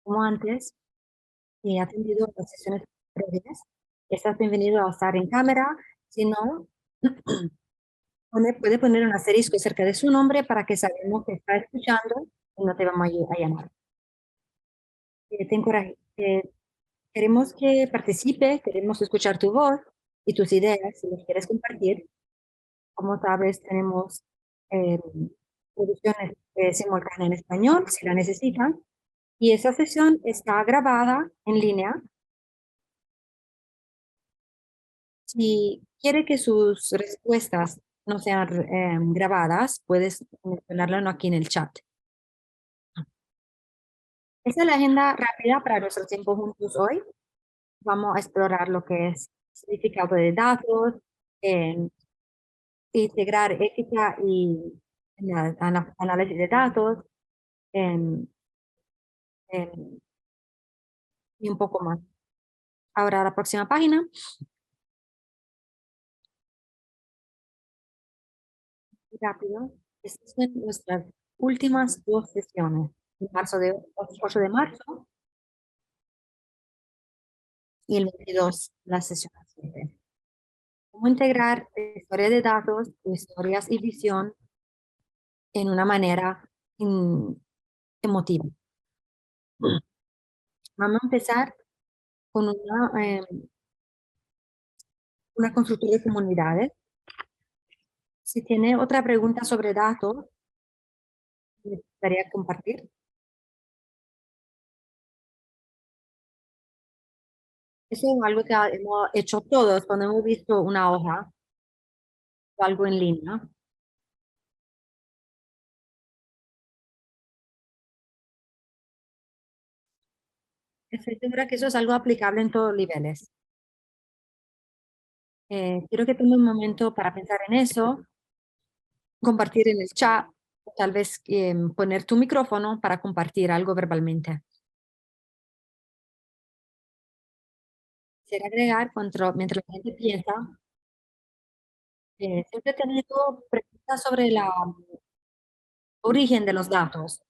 Como antes, he atendido las sesiones previas. Estás bienvenido a estar en cámara. Si no, puede poner un asterisco cerca de su nombre para que sabemos que está escuchando y no te vamos a llamar. Queremos que participe, queremos escuchar tu voz y tus ideas, si las quieres compartir. Como sabes, tenemos eh, producciones simultáneas en español, si la necesitan. Y esa sesión está grabada en línea. Si quiere que sus respuestas no sean grabadas, puedes mencionarlo aquí en el chat. Esta es la agenda rápida para nuestro tiempo juntos hoy. Vamos a explorar lo que es significado de datos, eh, integrar ética y análisis de datos, em, em, y un poco más. Ahora la próxima página. Rápido. Estas son nuestras últimas dos sesiones. De 8 de marzo y el 22, la sesión siguiente. Cómo integrar historia de datos, historias y visión en una manera emotiva. Vamos a empezar con una construcción de comunidades. Si tiene otra pregunta sobre datos, me gustaría compartir. Eso es algo que hemos hecho todos cuando hemos visto una hoja o algo en línea. Estoy segura que eso es algo aplicable en todos los niveles. Quiero que tome un momento para pensar en eso, compartir en el chat, o tal vez poner tu micrófono para compartir algo verbalmente. Quisiera agregar, mientras la gente piensa, siempre he tenido preguntas sobre el origen de los datos.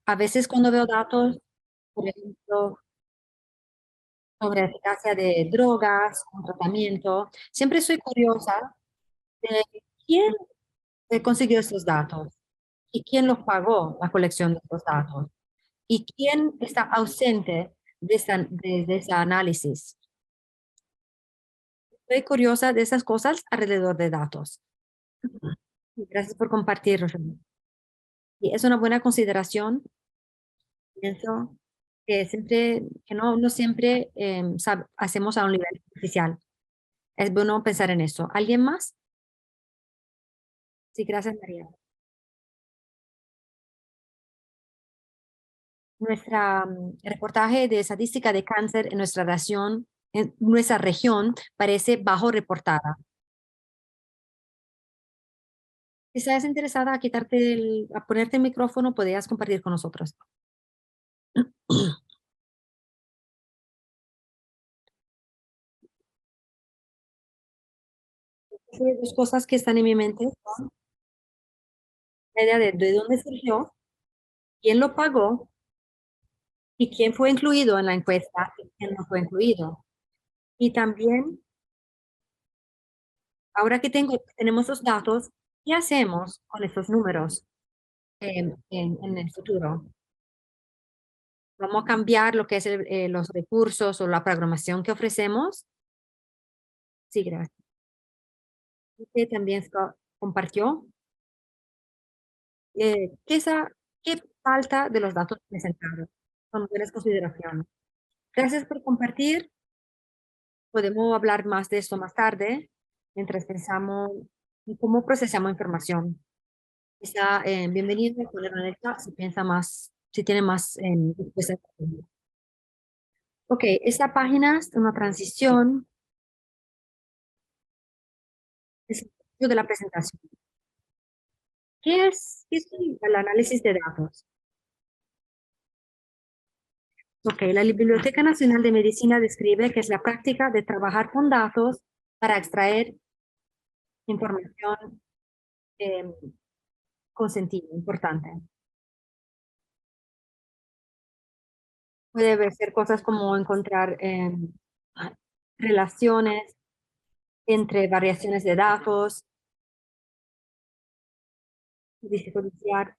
A veces cuando veo datos, por ejemplo, sobre eficacia de drogas, un tratamiento, siempre soy curiosa de quién consiguió estos datos y quién los pagó la colección de estos datos y quién está ausente de ese análisis. Estoy curiosa de esas cosas alrededor de datos. Gracias por compartirlo. Y es una buena consideración. Pienso que no siempre hacemos a un nivel oficial. Es bueno pensar en eso. ¿Alguien más? Sí, gracias, María. Nuestra reportaje de estadística de cáncer en nuestra región parece bajo reportada. Si estás interesada a ponerte el micrófono, podrías compartir con nosotros. Dos cosas que están en mi mente son la idea de dónde surgió, quién lo pagó y quién fue incluido en la encuesta y quién no fue incluido. Y también, ahora que tenemos los datos, ¿qué hacemos con estos números en el futuro? ¿Vamos a cambiar lo que es los recursos o la programación que ofrecemos? Sí, gracias. Usted también compartió qué falta de los datos presentados. Son buenas consideraciones. Gracias por compartir. Podemos hablar más de esto más tarde, mientras pensamos en cómo procesamos información. Está bienvenido a ponerlo en el chat si piensa más, si tiene más respuestas. Ok, esta página es una transición es de la presentación. ¿Qué es el análisis de datos? Ok, la Biblioteca Nacional de Medicina describe que es la práctica de trabajar con datos para extraer información eh, con sentido importante. Puede ser cosas como encontrar ah, relaciones entre variaciones de datos, visualizar.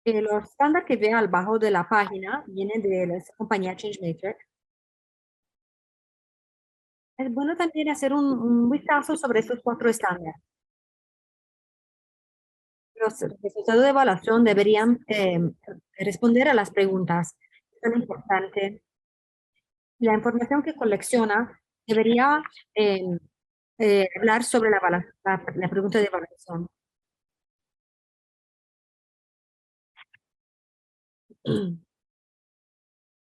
Los estándares que ve al bajo de la página vienen de la compañía ChangeMaker. Es bueno también hacer un vistazo sobre estos cuatro estándares. Los resultados de evaluación deberían responder a las preguntas. Es tan importante. La información que colecciona debería eh, hablar sobre la pregunta de evaluación.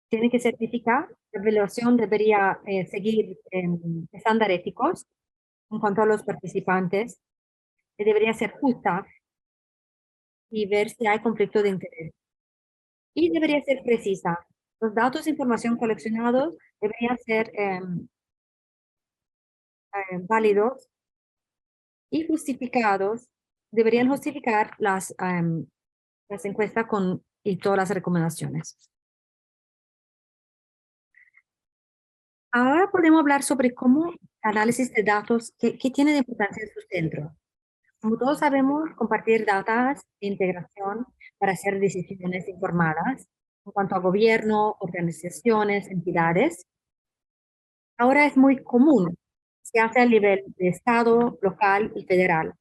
Tiene que certificar, la evaluación debería seguir estándares éticos en cuanto a los participantes, y debería ser justa y ver si hay conflicto de interés. Y debería ser precisa. Los datos e información coleccionados deberían ser válidos y justificados. Deberían justificar las encuestas y todas las recomendaciones. Ahora podemos hablar sobre cómo análisis de datos, qué tiene de importancia en su centro. Como todos sabemos, compartir datos de integración para hacer decisiones informadas en cuanto a gobierno, organizaciones, entidades. Ahora es muy común. Se hace a nivel de Estado, local y federal.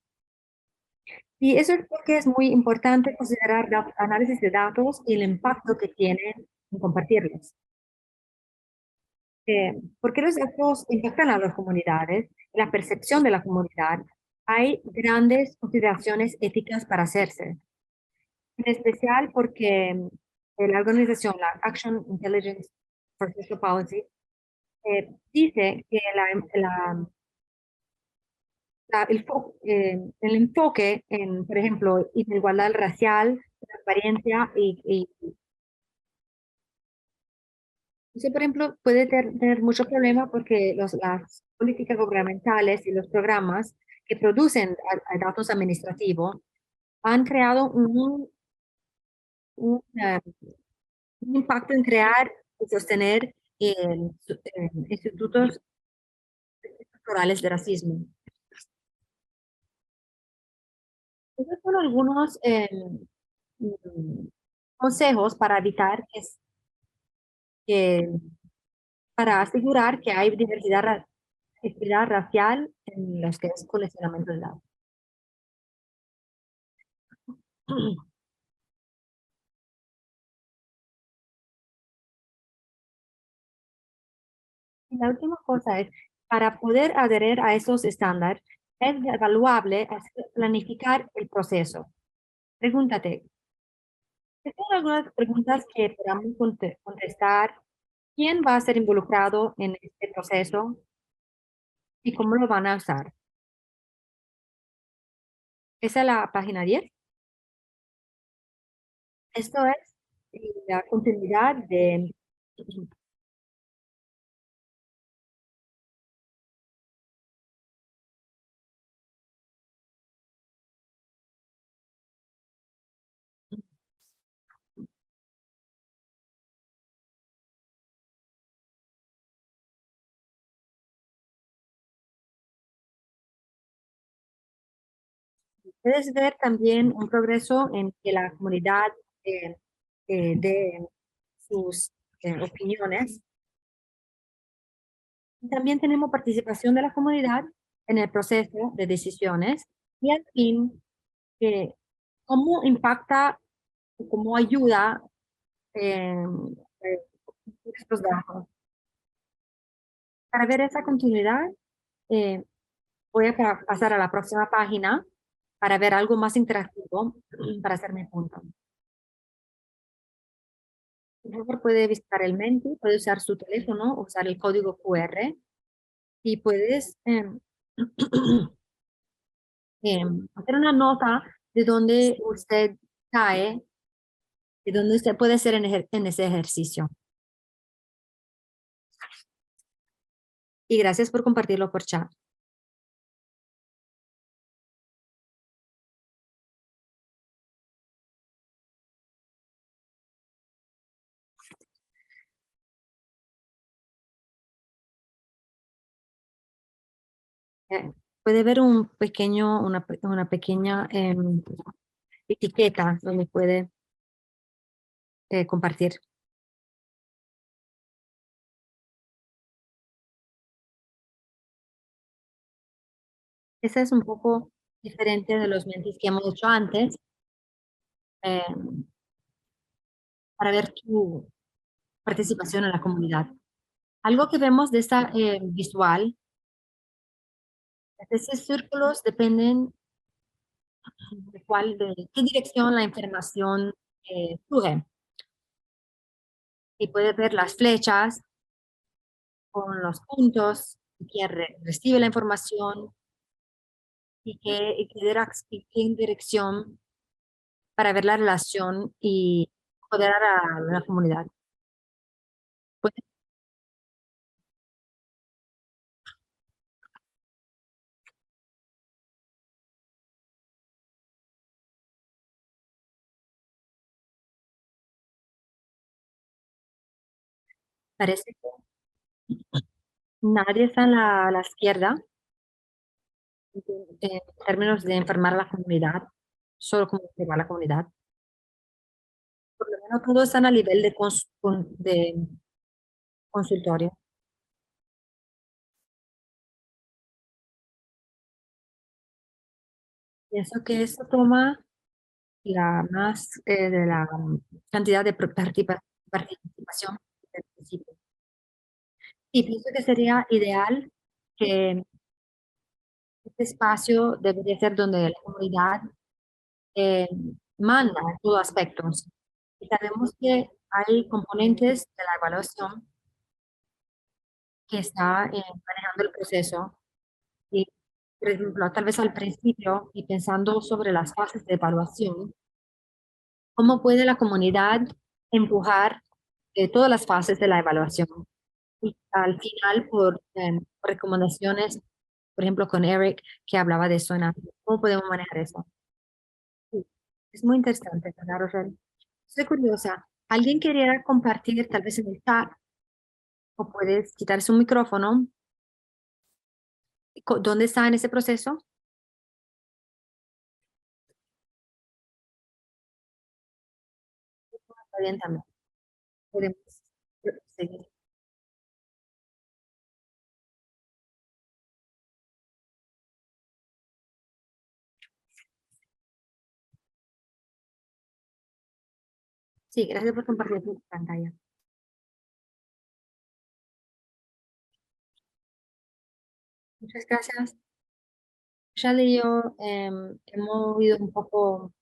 Y eso es porque es muy importante considerar análisis de datos y el impacto que tienen en compartirlos. Porque los datos impactan a las comunidades, la percepción de la comunidad. Hay grandes consideraciones éticas para hacerse. En especial porque la organización, la Action Intelligence for Social Policy, dice que el enfoque en, por ejemplo, igualdad racial, transparencia y eso, por ejemplo, puede tener mucho problema porque las políticas gubernamentales y los programas que producen datos administrativos han creado un, eh, un impacto en crear y sostener institutos estructurales de racismo. Esos son algunos mm, consejos para evitar que- para asegurar que hay equidad racial en los que es coleccionamiento de datos. Y la última cosa es, para poder adherir a esos estándares, es evaluable planificar el proceso. Pregúntate, estas son algunas preguntas que podamos contestar. ¿Quién va a ser involucrado en este proceso y cómo lo van a usar? Esa es la página 10. Esto es la continuidad de... Puedes ver también un progreso en que la comunidad eh, de sus opiniones. También tenemos participación de la comunidad en el proceso de decisiones y al fin, eh, cómo impacta, cómo ayuda eh, estos datos. Para ver esa continuidad, eh, voy a pasar a la próxima página para ver algo más interactivo para hacer mi punto. Por favor, puede visitar el Menti, puede usar su teléfono, usar el código QR y puedes hacer una nota de donde usted cae, de donde usted puede hacer en ese ejercicio. Y gracias por compartirlo por chat. puede ver un pequeño, una pequeña etiqueta donde puede compartir. Ese es un poco diferente de los mentis que hemos hecho antes, eh, para ver tu participación en la comunidad. Algo que vemos de esta visual, esos círculos dependen de qué dirección la información fluye. Y puedes ver las flechas con los puntos, y quién recibe la información y qué dirección para ver la relación y poder a la comunidad. Pues parece que nadie está a la izquierda en términos de informar a la comunidad, solo como informar a la comunidad. Por lo menos todos están a nivel de, de consultorio. Pienso que eso toma la más de la cantidad de participación del principio. Y pienso que sería ideal que este espacio debería ser donde la comunidad eh, manda en todos aspectos. Y sabemos que hay componentes de la evaluación que está manejando el proceso. Y, por ejemplo, tal vez al principio y pensando sobre las fases de evaluación, ¿cómo puede la comunidad empujar todas las fases de la evaluación? Y al final, por recomendaciones, por ejemplo, con Eric, que hablaba de eso, ¿cómo podemos manejar eso? Sí, es muy interesante, ¿verdad, Rosel? Estoy curiosa. ¿Alguien quería compartir tal vez en el chat o puedes quitar su micrófono? ¿Dónde está en ese proceso? Está bien también. Podemos seguir. Sí, gracias por compartir tu pantalla. Muchas gracias. Ya y yo hemos ido un poco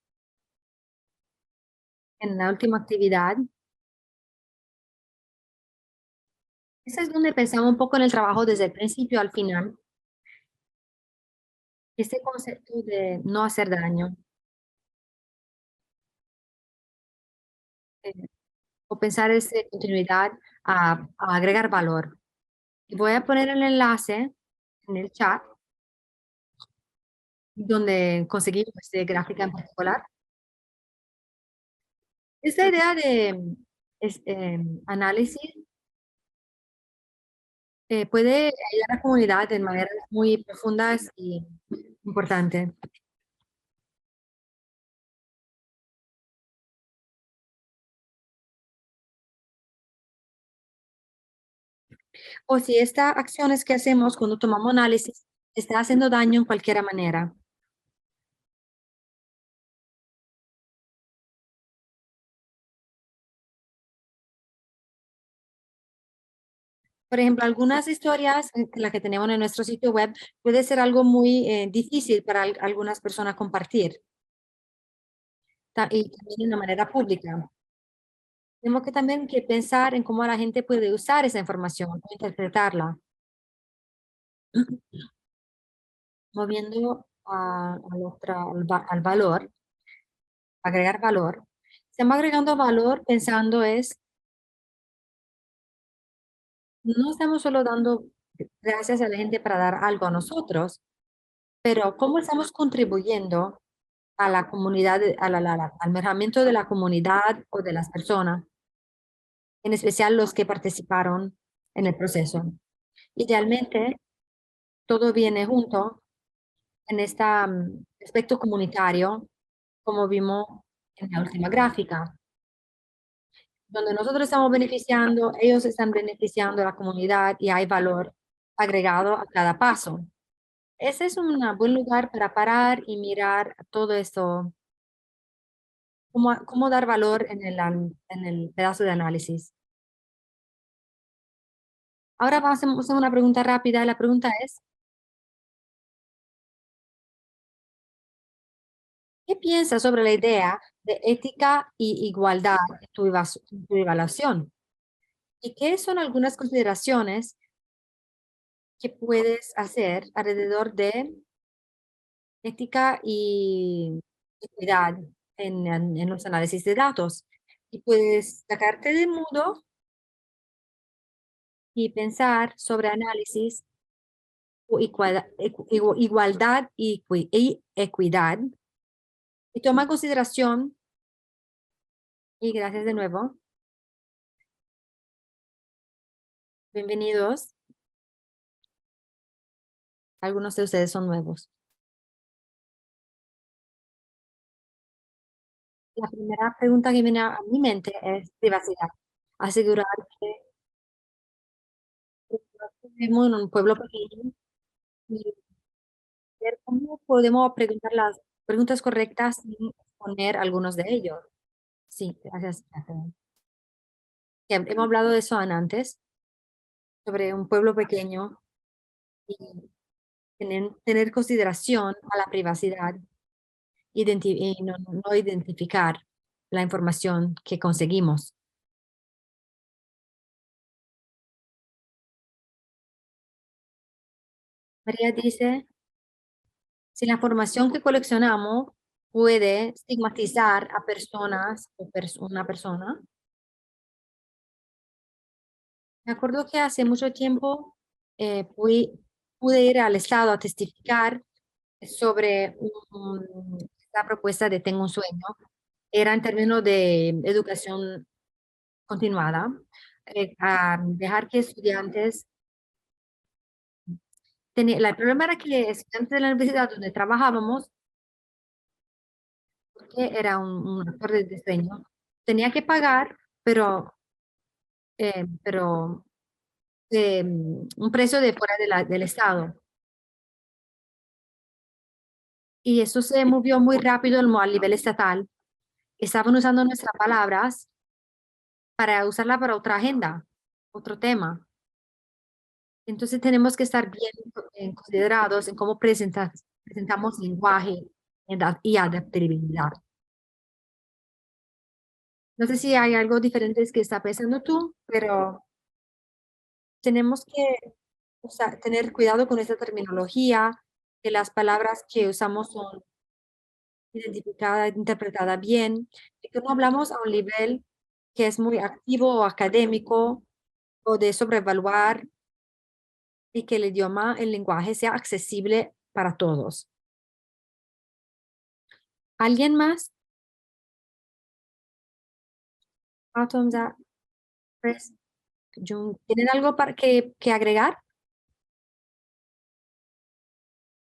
en la última actividad. Esa es donde pensamos un poco en el trabajo desde el principio al final. Este concepto de no hacer daño, eh, o pensar esa continuidad a agregar valor. Y voy a poner el enlace en el chat donde conseguimos esta gráfica en particular. Esta idea de análisis puede ayudar a la comunidad de maneras muy profundas y importantes. O si estas acciones que hacemos cuando tomamos análisis está haciendo daño en cualquier manera. Por ejemplo, algunas historias, la que tenemos en nuestro sitio web, puede ser algo muy difícil para algunas personas compartir, y también de una manera pública. Tenemos que también que pensar en cómo la gente puede usar esa información, cómo interpretarla, moviendo al valor, agregar valor. Estamos agregando valor pensando no estamos solo dando gracias a la gente para dar algo a nosotros, pero cómo estamos contribuyendo a la comunidad, al mejoramiento de la comunidad o de las personas, en especial los que participaron en el proceso. Idealmente, todo viene junto en este aspecto comunitario, como vimos en la última gráfica, donde nosotros estamos beneficiando, ellos están beneficiando a la comunidad y hay valor agregado a cada paso. Ese es un buen lugar para parar y mirar todo esto, cómo dar valor en el pedazo de análisis. Ahora vamos a hacer una pregunta rápida. La pregunta es, ¿qué piensas sobre la idea de ética y igualdad en tu evaluación? ¿Y qué son algunas consideraciones que puedes hacer alrededor de ética y equidad en los análisis de datos? Y puedes sacarte de mudo y pensar sobre análisis o igualdad y equidad y toma en consideración, y gracias de nuevo, bienvenidos, algunos de ustedes son nuevos. La primera pregunta que viene a mi mente es privacidad. Asegurar que vivimos en un pueblo pequeño y ver cómo podemos preguntar las preguntas correctas sin poner algunos de ellos. Sí, gracias, Catherine. Que hemos hablado de eso antes, sobre un pueblo pequeño y tener consideración a la privacidad y no identificar la información que conseguimos. María dice, si la información que coleccionamos puede estigmatizar a personas o una persona. Me acuerdo que hace mucho tiempo pude ir al Estado a testificar sobre la propuesta de Tengo un sueño. Era en términos de educación continuada, a dejar que estudiantes, el problema era que estudiantes de la universidad donde trabajábamos, porque era un actor de diseño, tenía que pagar, pero un precio de fuera del Estado. Y eso se movió muy rápido a nivel estatal. Estaban usando nuestras palabras para usarla para otra agenda, otro tema. Entonces tenemos que estar bien considerados en cómo presentamos lenguaje y adaptabilidad. No sé si hay algo diferente que está pensando tú, pero tenemos que tener cuidado con esta terminología, que las palabras que usamos son identificadas, interpretadas bien, y que no hablamos a un nivel que es muy activo o académico o de sobrevaluar y que el idioma, el lenguaje sea accesible para todos. ¿Alguien más? Thumbs up, press, ¿tienen algo que agregar?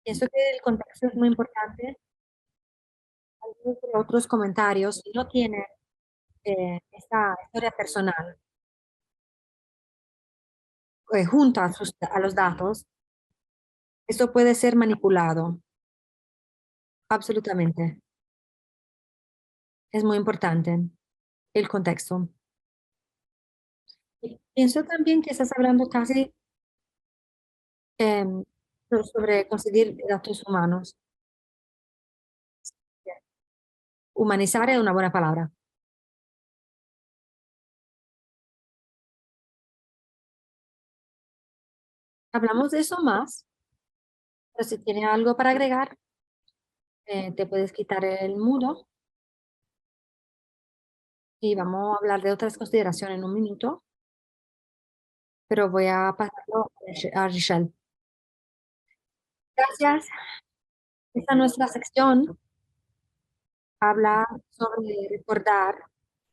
Pienso que el contexto es muy importante. Algunos de otros comentarios no tienen esta historia personal junto a los datos. Esto puede ser manipulado. Absolutamente. Es muy importante el contexto. Y pienso también que estás hablando casi em, sobre conseguir datos humanos. Humanizar es una buena palabra. Hablamos de eso más, pero si tienes algo para agregar, te puedes quitar el mudo y vamos a hablar de otras consideraciones en un minuto, pero voy a pasarlo a Richelle. Gracias. Esta nuestra sección habla sobre recordar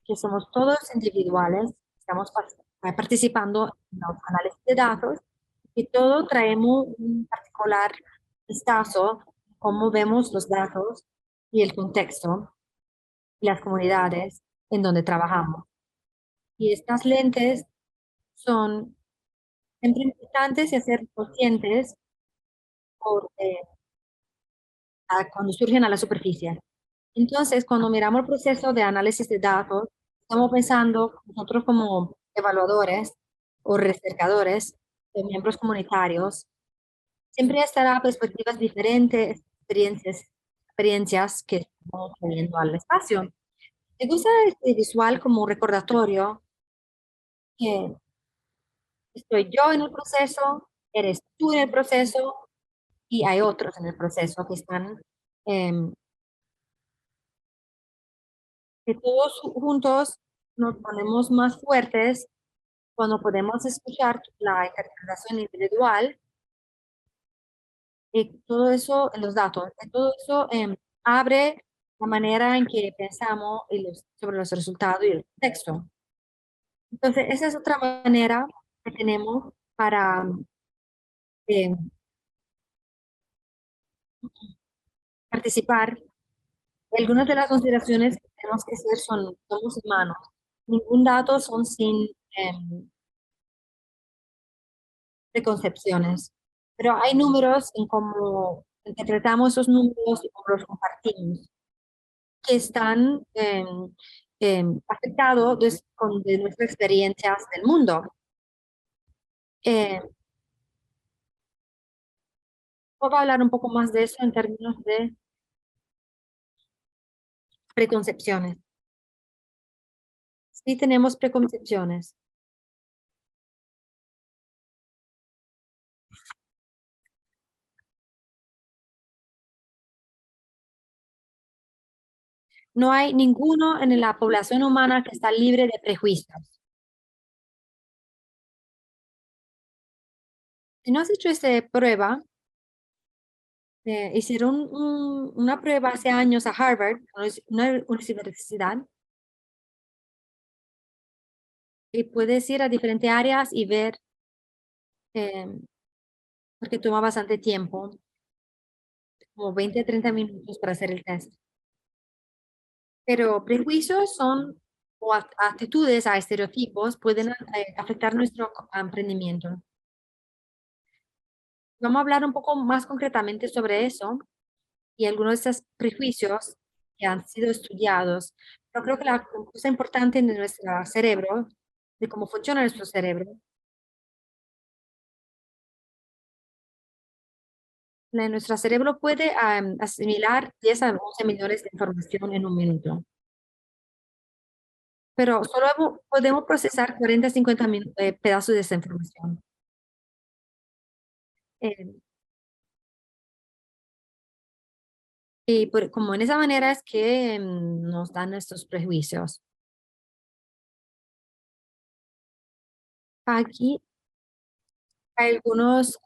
que somos todos individuales, estamos participando en los análisis de datos Y todo traemos un particular vistazo, cómo vemos los datos y el contexto y las comunidades en donde trabajamos. Y estas lentes son siempre importantes y hacer conscientes porque, cuando surgen a la superficie. Entonces, cuando miramos el proceso de análisis de datos, estamos pensando nosotros como evaluadores o recercadores o miembros comunitarios, siempre estará perspectivas diferentes, experiencias que estamos trayendo al espacio. Me gusta este visual como un recordatorio que estoy yo en el proceso, eres tú en el proceso y hay otros en el proceso que están, em, que todos juntos nos ponemos más fuertes cuando podemos escuchar la interpretación individual y todo eso en los datos. Y todo eso abre la manera en que pensamos y sobre los resultados y el texto. Entonces, esa es otra manera que tenemos para em, participar. Algunas de las consideraciones que tenemos que hacer son, somos humanos. Ningún dato son sin preconcepciones, pero hay números en cómo interpretamos esos números y cómo los compartimos, que están afectados de nuestras experiencias del mundo. Eh, Voy a hablar un poco más de eso en términos de preconcepciones. Sí tenemos preconcepciones. No hay ninguno en la población humana que está libre de prejuicios. Si no has hecho esta prueba, hicieron una prueba hace años a Harvard, una universidad, y puedes ir a diferentes áreas y ver, eh, porque toma bastante tiempo, como 20 a 30 minutos para hacer el test. Pero prejuicios son, o actitudes a estereotipos pueden afectar nuestro emprendimiento. Vamos a hablar un poco más concretamente sobre eso y algunos de estos prejuicios que han sido estudiados. Yo creo que la cosa importante de nuestro cerebro, de cómo funciona nuestro cerebro, nuestro cerebro puede asimilar 10 a 11 millones de información en un minuto, pero solo podemos procesar 40 a 50 pedazos de esa información. Eh, y como en esa manera es que nos dan estos prejuicios. Aquí hay algunos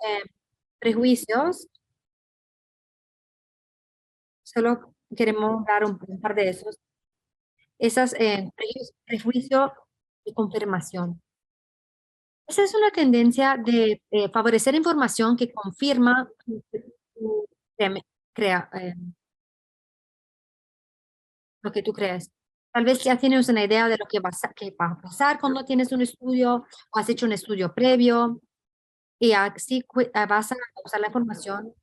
prejuicios, solo queremos dar un par de esos. Esas prejuicios de confirmación. Esa es una tendencia de favorecer información que confirma teme- crea, lo que tú crees. Tal vez ya tienes una idea de lo que va a pasar cuando tienes un estudio o has hecho un estudio previo y así vas a usar la información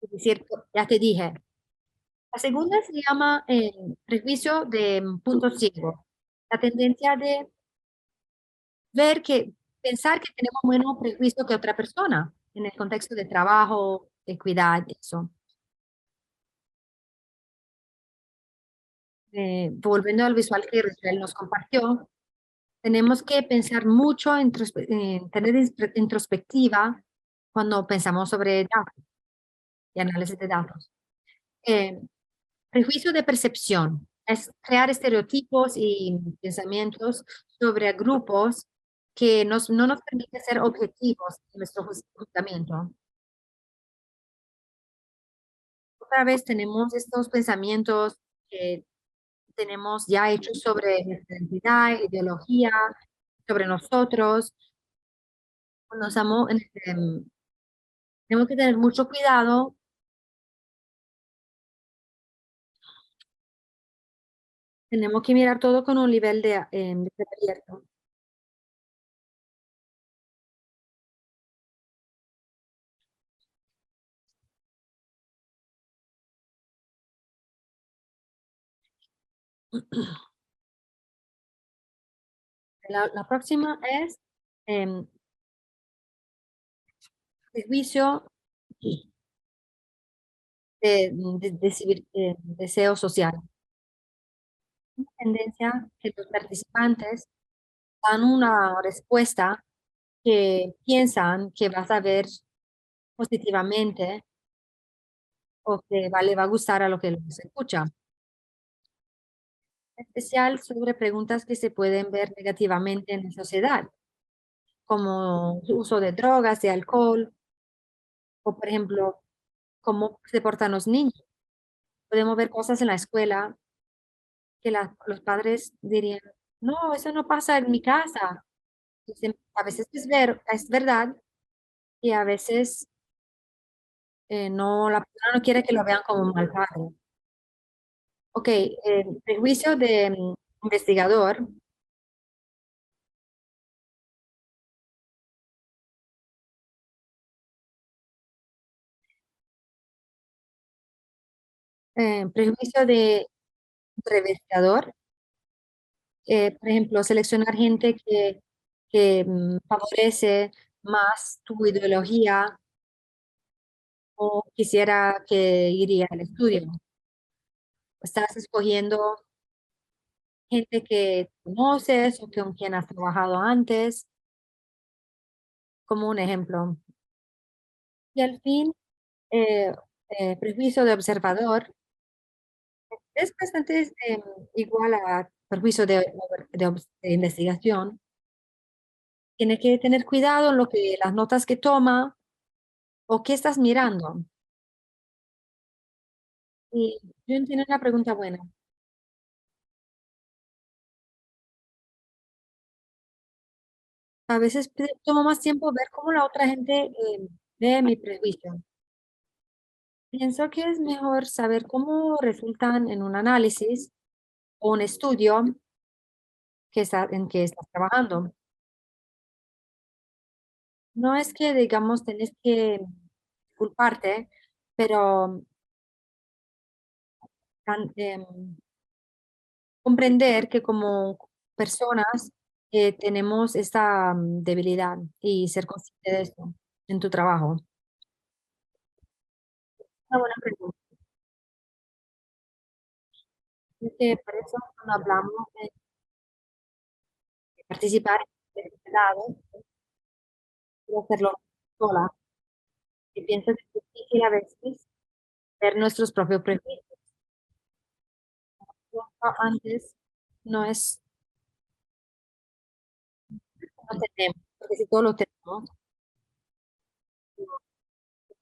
y decir, ya te dije. La segunda se llama prejuicio de punto ciego. La tendencia de ver que, pensar que tenemos menos prejuicio que otra persona en el contexto de trabajo, equidad, eso. Volviendo al visual que Rachel nos compartió, tenemos que pensar mucho, tener introspectiva cuando pensamos sobre datos y análisis de datos. Eh, Prejuicio de percepción es crear estereotipos y pensamientos sobre grupos que no nos permite ser objetivos en nuestro juzgamiento. Otra vez tenemos estos pensamientos que tenemos ya hechos sobre nuestra identidad, ideología, sobre nosotros. cuando tenemos que tener mucho cuidado. Tenemos que mirar todo con un nivel de abierto. La próxima es em, prejuicio de deseo social. Una tendencia que los participantes dan una respuesta que piensan que vas a ver positivamente o que le va a gustar a lo que los escucha. En especial sobre preguntas que se pueden ver negativamente en la sociedad, como uso de drogas, de alcohol, o por ejemplo, cómo se portan los niños. Podemos ver cosas en la escuela que los padres dirían, no, eso no pasa en mi casa. A veces es verdad y a veces no, la persona no quiere que lo vean como un mal padre. Ok, prejuicio de investigador. Prejuicio de investigador. Por ejemplo, seleccionar gente que favorece más tu ideología o quisiera que iría al estudio. Estás escogiendo gente que conoces o con quien has trabajado antes, como un ejemplo. Y al fin, eh, prejuicio de observador es bastante igual a prejuicio de investigación. Tiene que tener cuidado en las notas que toma o qué estás mirando. Y yo entiendo una pregunta buena. A veces tomo más tiempo ver cómo la otra gente ve mi prejuicio. Pienso que es mejor saber cómo resultan en un análisis o un estudio en que estás trabajando. No es que, digamos, tenés que culparte, pero comprender que como personas tenemos esta debilidad y ser consciente de esto en tu trabajo. Una buena pregunta. Es que por eso cuando hablamos de participar en este lado, quiero hacerlo sola, y pienso que es difícil a veces ver nuestros propios prejuicios. Antes no es, no tenemos, porque si todos lo tenemos,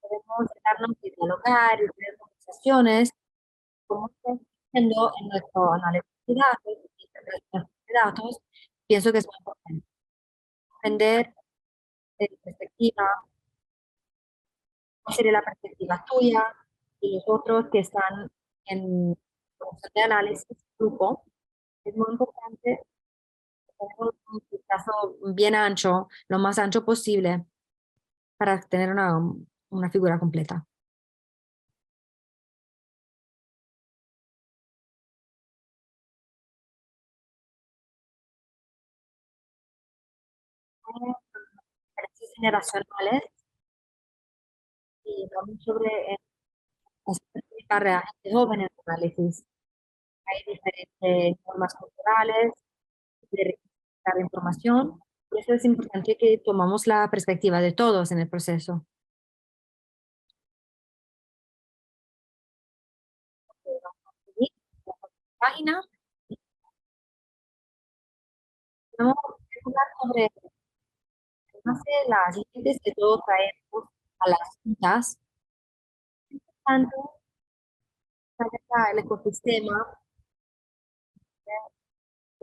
podemos sentarnos y dialogar y tener conversaciones, como está haciendo en nuestro análisis de datos, y de datos, pienso que es muy importante aprender de perspectiva, cuál sería la perspectiva tuya y los otros que están en proceso de análisis grupo. Es muy importante tener un vistazo bien ancho, lo más ancho posible, para tener una figura completa. Diferencias generacionales y hablamos sobre para gente joven en análisis. Hay diferentes formas culturales de representar información. Por eso es importante que tomamos la perspectiva de todos en el proceso. Y la página, vamos a hablar sobre además de las leyes que todos traemos a las juntas, tanto el ecosistema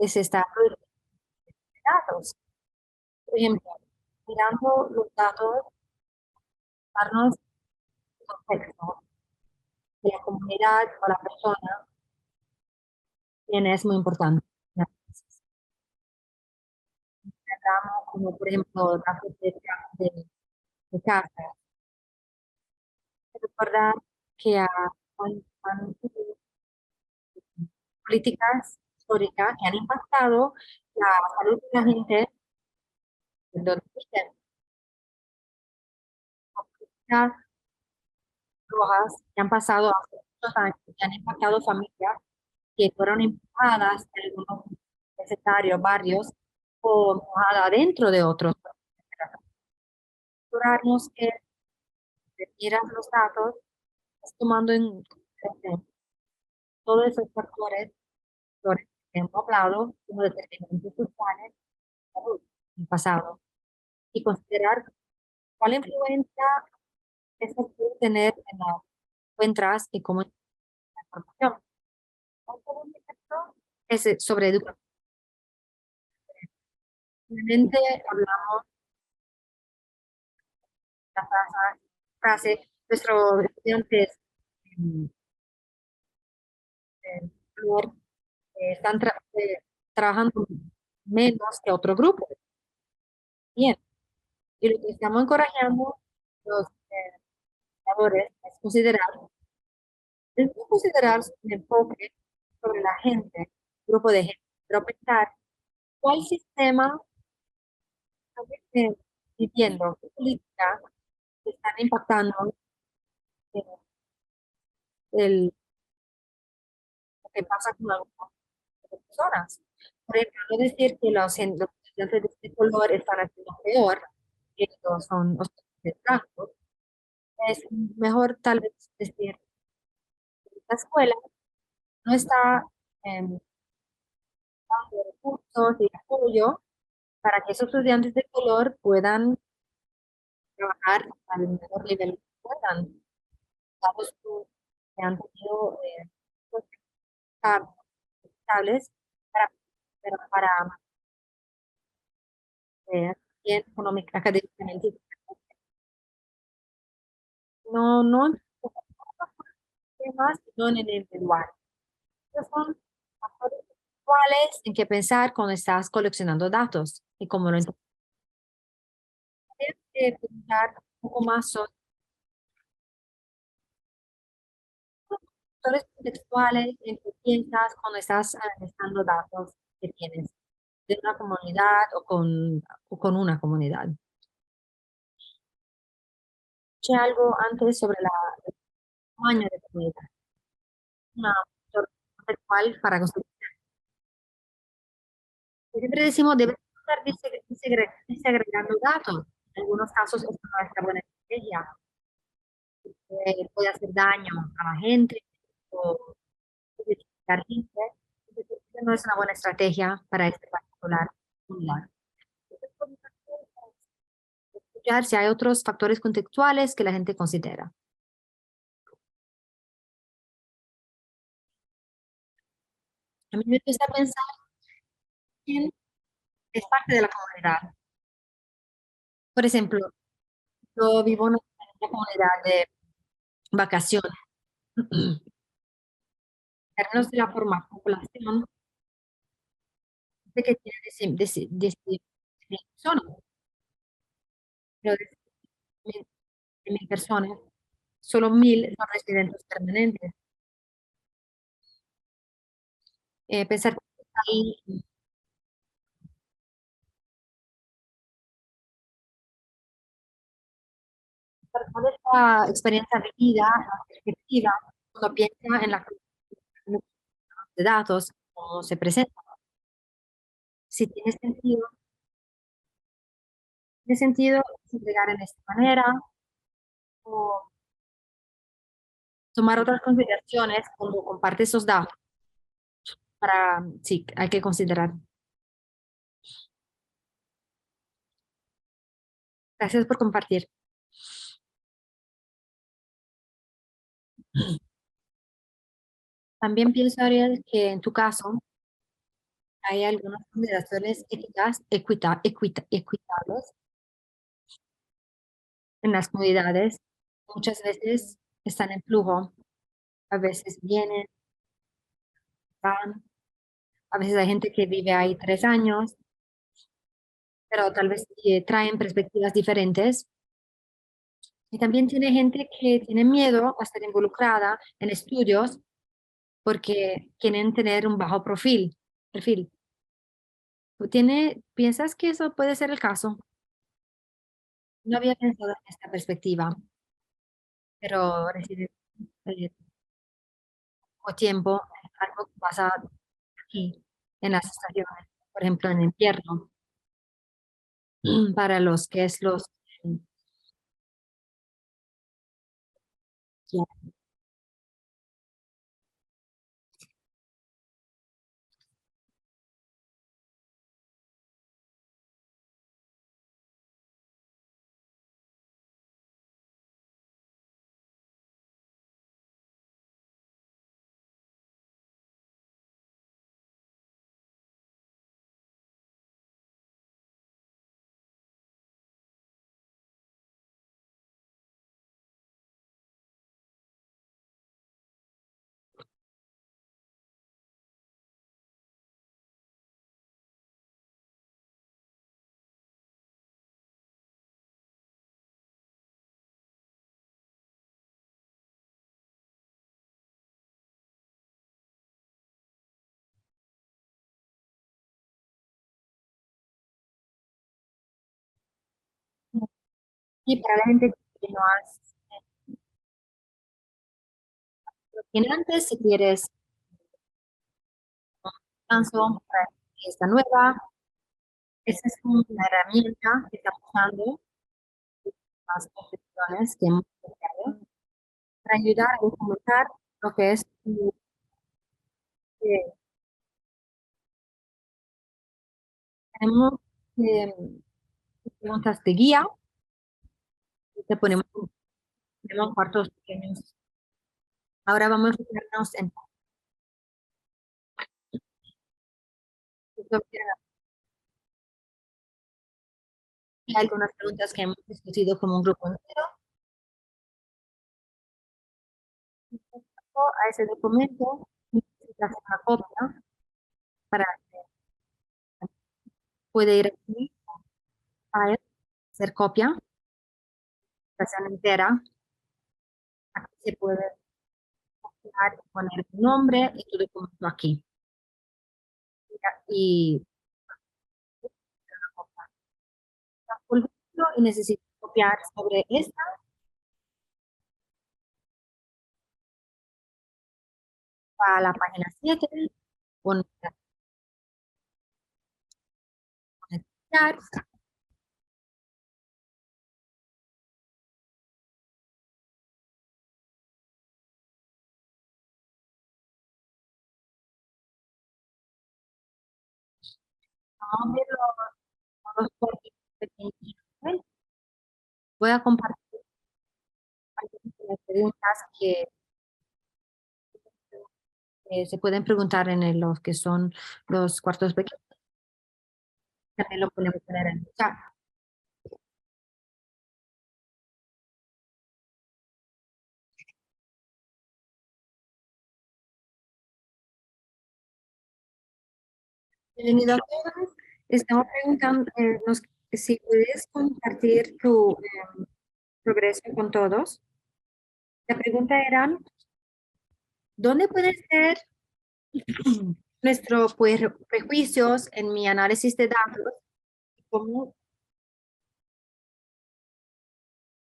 se está rodeado de datos. Por ejemplo, mirando los datos, darnos contexto de la comunidad o la persona, quien es muy importante. Hablamos como, por ejemplo, datos de casa. Recordar que han sido políticas históricas que han impactado la salud de la gente en donde existen políticas rojas que han pasado hace muchos años, que han impactado familias que fueron empujadas en algunos vecindarios, barrios, o empujadas dentro de otros. Asegurarnos que miras los datos, estás tomando en consideración todos esos factores sobre los que hemos hablado como determinantes sociales de salud en el pasado y considerar cuál influencia eso puede tener en las encuentras y cómo es la información. Un segundo ejemplo es sobre educación. Realmente hablamos la frase, nuestros estudiantes mm, mayor, están trabajando menos que otro grupo. Bien, y lo que estamos encorajando los educadores es considerar un enfoque sobre la gente, grupo de gente, pero pensar cuál sistema está viviendo, qué política están impactando eh, lo que pasa con algunas personas. Por ejemplo, no decir que los estudiantes de este color están haciendo peor que los estudiantes blancos. Es mejor tal vez decir que la escuela no está dando recursos y apoyo para que esos estudiantes de color puedan trabajar al mejor nivel que puedan. Dados que han tenido pues, estables para, pero para bien económica, académicamente. No en temas, sino en el individual. Estos son factores puntuales en que pensar cuando estás coleccionando datos y como lo entiendes, pensar un poco más sobre factores contextuales en que piensas cuando estás analizando datos que tienes de una comunidad o con una comunidad. Escuché algo antes sobre el tamaño de comunidad. Una factor contextual para construir. Siempre decimos, debes estar desagregando datos. En algunos casos, esto no es una buena estrategia. Puede hacer daño a la gente o puede quitar gente. Entonces, no es una buena estrategia para este particular lugar. Escuchar si hay otros factores contextuales que la gente considera. A mí me empieza a pensar quién es parte de la comunidad. Por ejemplo, yo vivo en una comunidad de vacaciones. En términos de la población, de que tiene zonas, pero de 1000 personas, solo 1000 son residentes permanentes. Pensar que ahí, con esta experiencia vivida, la perspectiva, cuando piensa en la de datos, cómo se presenta, si tiene sentido segregar en esta manera o tomar otras consideraciones cuando comparte esos datos para, sí, hay que considerar. Gracias por compartir. También pienso, Ariel, que en tu caso hay algunas consideraciones éticas equitables en las comunidades. Muchas veces están en flujo, a veces vienen, van, a veces hay gente que vive ahí 3 años, pero tal vez traen perspectivas diferentes. Y también tiene gente que tiene miedo a estar involucrada en estudios porque quieren tener un bajo perfil. ¿Piensas que eso puede ser el caso? No había pensado en esta perspectiva, pero residir poco tiempo es algo que pasa aquí en las estaciones, por ejemplo, en invierno, para los que es los y para la gente que no has tiene antes, si quieres un descanso para esta nueva, esa es una herramienta que estamos usando las profesiones que hemos estudiado para ayudar a documentar lo que es eh, tenemos eh, preguntas de guía y te tenemos cuartos pequeños. Ahora vamos a enfocarnos en algunas preguntas que hemos discutido como un grupo entero. A ese documento necesitas una copia para puede ir aquí a hacer copia, presentación entera. Aquí se puede copiar y poner tu nombre y tu documento aquí. Y por ejemplo, y necesito copiar sobre esta a la página 7, conectar. Vamos a ver los códigos pequeños. Voy a compartir algunas de las preguntas que se pueden preguntar en los que son los cuartos pequeños. También lo podemos poner en el chat. Bienvenido a todos. Estamos preguntando si puedes compartir tu progreso con todos. La pregunta era, ¿dónde pueden ser nuestros prejuicios en mi análisis de datos? ¿Cómo,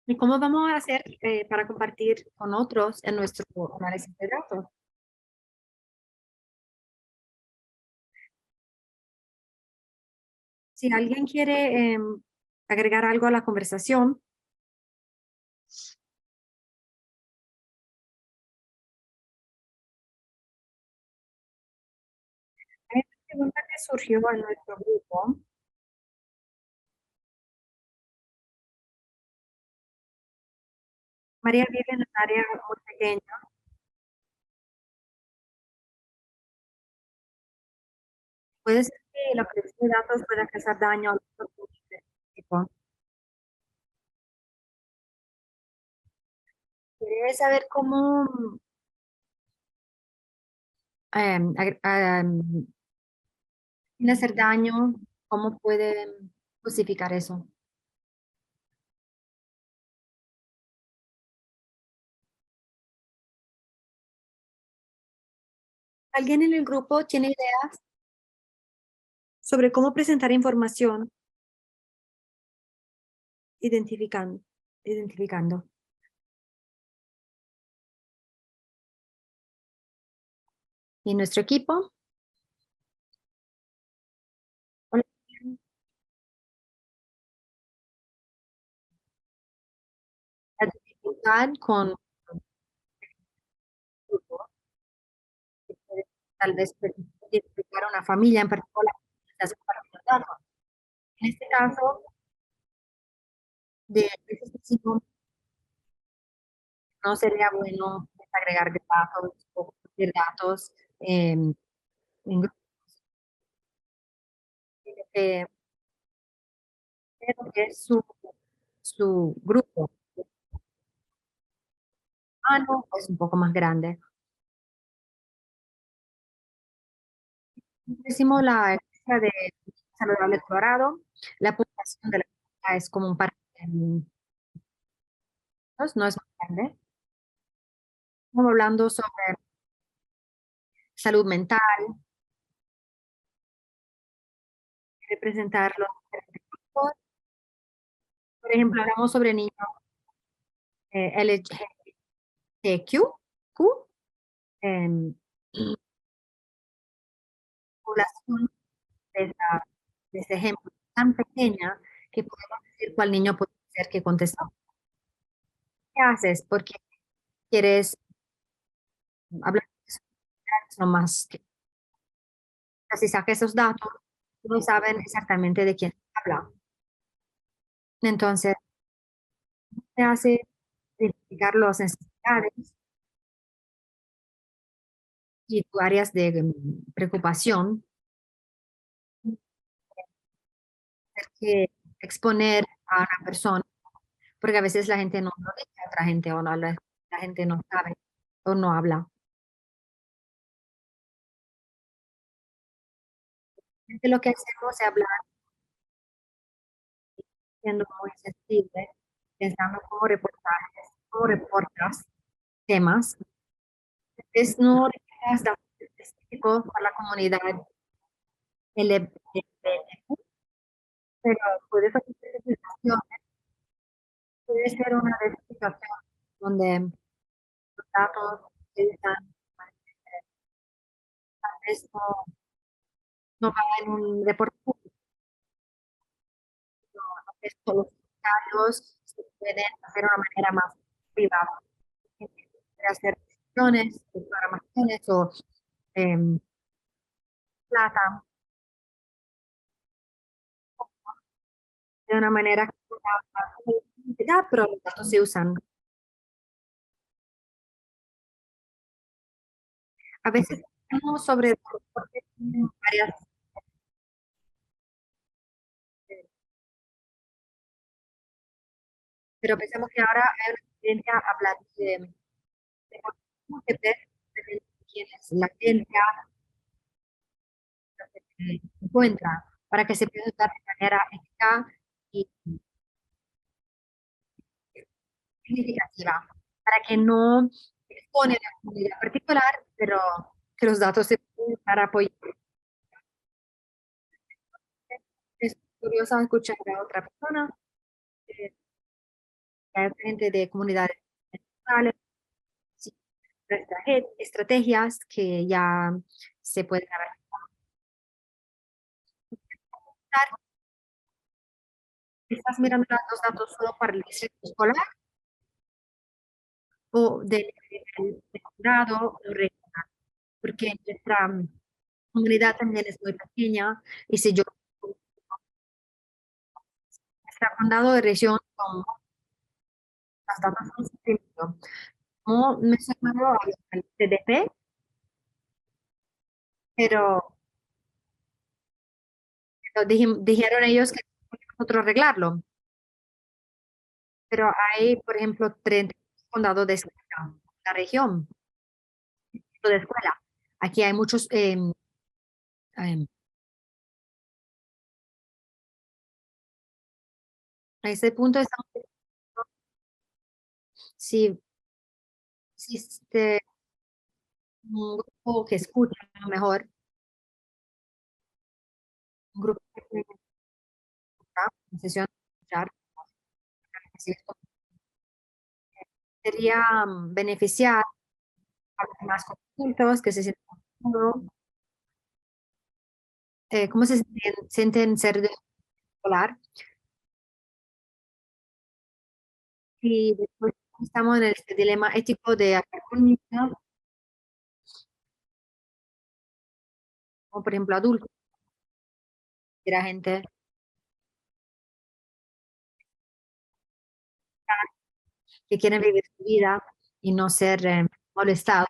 y cómo vamos a hacer para compartir con otros en nuestro análisis de datos? Si alguien quiere agregar algo a la conversación, hay una pregunta que surgió en nuestro grupo. María vive en un área muy pequeña. Puede ser que la protección de datos pueda causar daño a los datos. ¿Quieres saber cómo sin hacer daño? ¿Cómo pueden justificar eso? ¿Alguien en el grupo tiene ideas sobre cómo presentar información identificando? Identificando. Y nuestro equipo, con la dificultad con el grupo, que puede tal vez identificar a una familia en particular, quizás compartir datos. En este caso, de ese específico, no sería bueno agregar datos o compartir datos en grupos que creo que es su grupo humano es un poco más grande. Decimos la estrategia de saludable Colorado, la población de la comunidad es como un par de no es muy grande. Estamos hablando sobre salud mental, representar los diferentes grupos. Por ejemplo, hablamos sobre niños LGBTQ, em, población de ese ejemplo tan pequeña que podemos decir cuál niño puede ser que contestó. ¿Qué haces? Porque quieres hablar de eso, no más que si saca esos datos, no saben exactamente de quién habla. Entonces, se hace identificar las necesidades y tus áreas de preocupación que exponer a una persona, porque a veces la gente no lo dice a otra gente o no, la gente no sabe o no habla. Lo que hacemos es hablar siendo muy sensible, pensando cómo reportas temas. Es no reportas datos específicos para la comunidad LGBTQ, pero puede ser una situación, puede ser una de esas situaciones donde los datos que están, tal vez no va en un reporte público, esto, los comentarios se pueden hacer de una manera más privada, puede hacer decisiones, programaciones o em, plata de una manera que sea, pero los datos se usan. A veces hablamos sobre deportes en varias, pero pensamos que ahora hay una tendencia a hablar de cómo se ve quién es la agencia que se encuentra para que se pueda usar de manera eficaz y significativa, para que no expone a la comunidad particular, pero que los datos se puedan usar a apoyar. Es curioso escuchar a otra persona, eh, a gente de comunidades locales, sí, estrategias que ya se pueden adaptar. ¿Estás mirando los datos solo para el distrito escolar o del de condado o regional? Porque nuestra comunidad también es muy pequeña y si yo, nuestra condado de región, son las datos son distintos. No mencionado al CDP, pero dijeron ellos que nosotros arreglarlo. Pero hay, por ejemplo, 30 condado de Escuela, la región de escuela. Aquí hay muchos, em, a ese punto estamos, si, si un grupo que escucha mejor, un grupo que escucha, una sesión de escuchar, así es como sería beneficiar a los más conjuntos que se sienten cómodos, cómo se sienten ser de escolar. Y después estamos en este dilema ético de hablar con niños, o por ejemplo adultos, que la gente que quiere vivir su vida y no ser molestado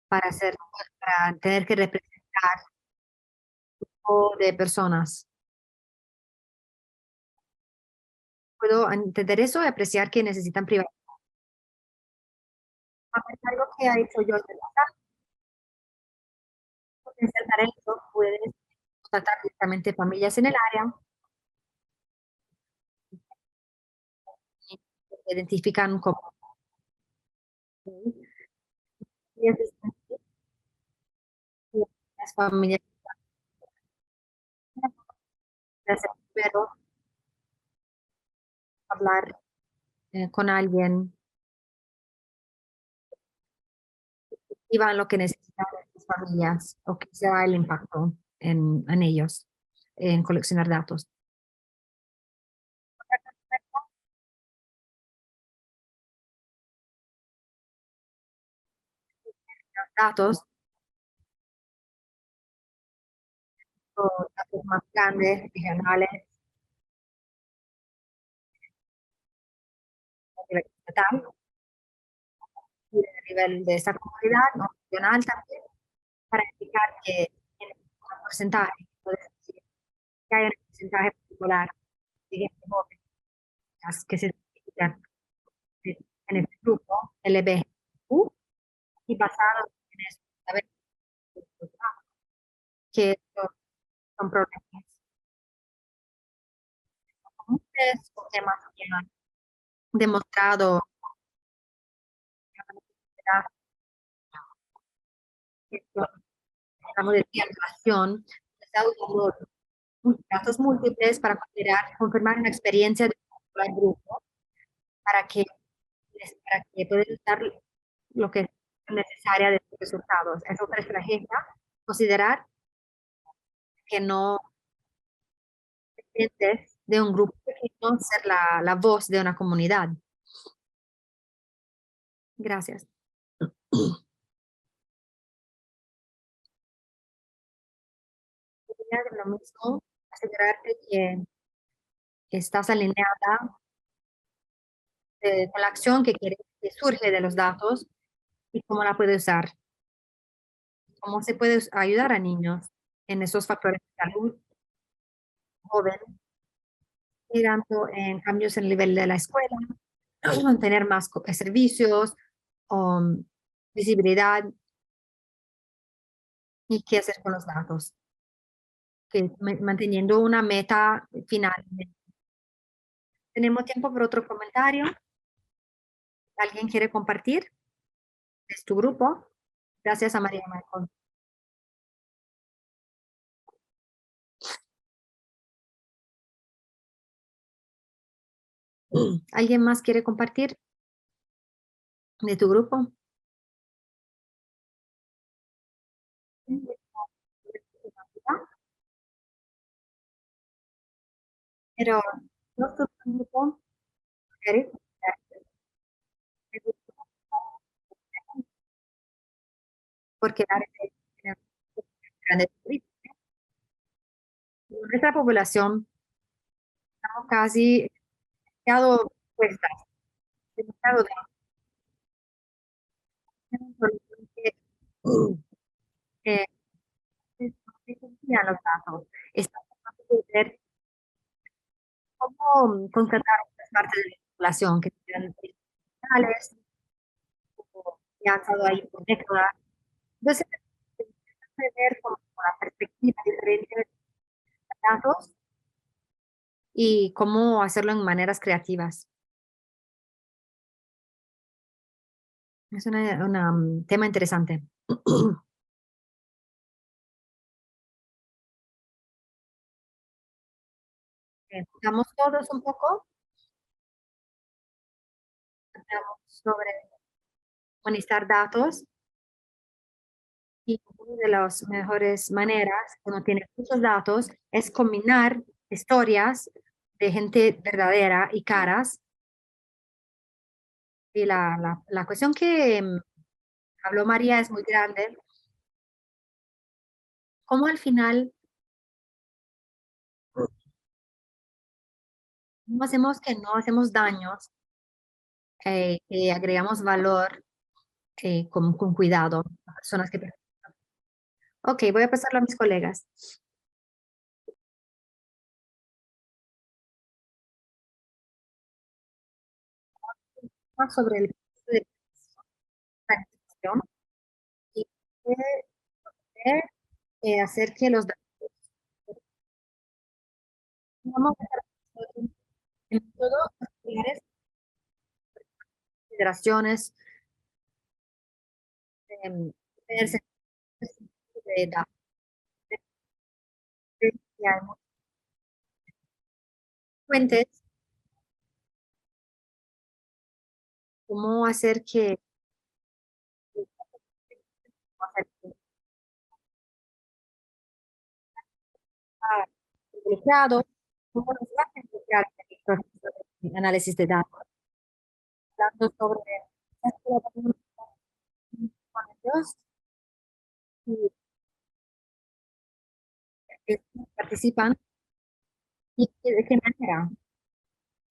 para hacer, para tener que representar o de personas. Puedo entender eso y apreciar que necesitan privacidad. Algo que ha hecho yo en el pasado, potencial talento, puedes contratar directamente familias en el área y se identifican como las familias, pero hablar con alguien y van lo que necesitan las familias o que sea el impacto en ellos, en coleccionar datos. Datos o datos más grandes, regionales, a nivel estatal y a nivel de esta comunidad, ¿no? Nacional también, para indicar que tiene un porcentaje, puede decir, que hay un porcentaje particular de gente joven que se identifican en este grupo LGBTQ y basado en eso, saber que estos son problemas comunes o temas que han demostrado que estamos de relación, está usando datos múltiples para confirmar una experiencia de un particular grupo para que puedan usar lo que es necesaria de sus resultados. Es otra estrategia, considerar que no dependes de un grupo pequeño, ser la voz de una comunidad. Gracias. Sería de lo mismo, asegurarte que estás alineada con la acción que quieres, que surge de los datos y cómo la puedes usar. Cómo se puede ayudar a niños en esos factores de salud joven, y tanto en cambios en el nivel de la escuela, tener más servicios, um, visibilidad y qué hacer con los datos, que manteniendo una meta final. ¿Tenemos tiempo por otro comentario? ¿Alguien quiere compartir? ¿Es tu grupo? Gracias a María Michael. ¿Alguien más quiere compartir de tu grupo? Pero no tu grupo, ¿quieres? Porque la grande, nuestra población estamos casi demasiado puestas, demasiado que los datos. Estamos tratando de ver cómo contratar a otras partes de la población que quieran. digitales que han estado ahí por décadas. Entonces, ver como una perspectiva diferente de datos y cómo hacerlo en maneras creativas. Es tema interesante. Estamos todos un poco, hablamos sobre humanizar datos y una de las mejores maneras, cuando tiene muchos datos, es combinar historias de gente verdadera y caras. Y la cuestión que habló María es muy grande. Cómo al final, no hacemos que no hacemos daños, que agregamos valor con cuidado a personas que... Ok, voy a pasarlo a mis colegas. Más sobre el proceso de planificación y poder, hacer que los datos, vamos a hacer en todo, consideraciones, em, tener de datos, que hay muchas fuentes, cómo hacer que hacer que está involucrado, cómo nos va a involucrar en el proceso de análisis de datos, hablando sobre con ellos y que participan y de qué manera,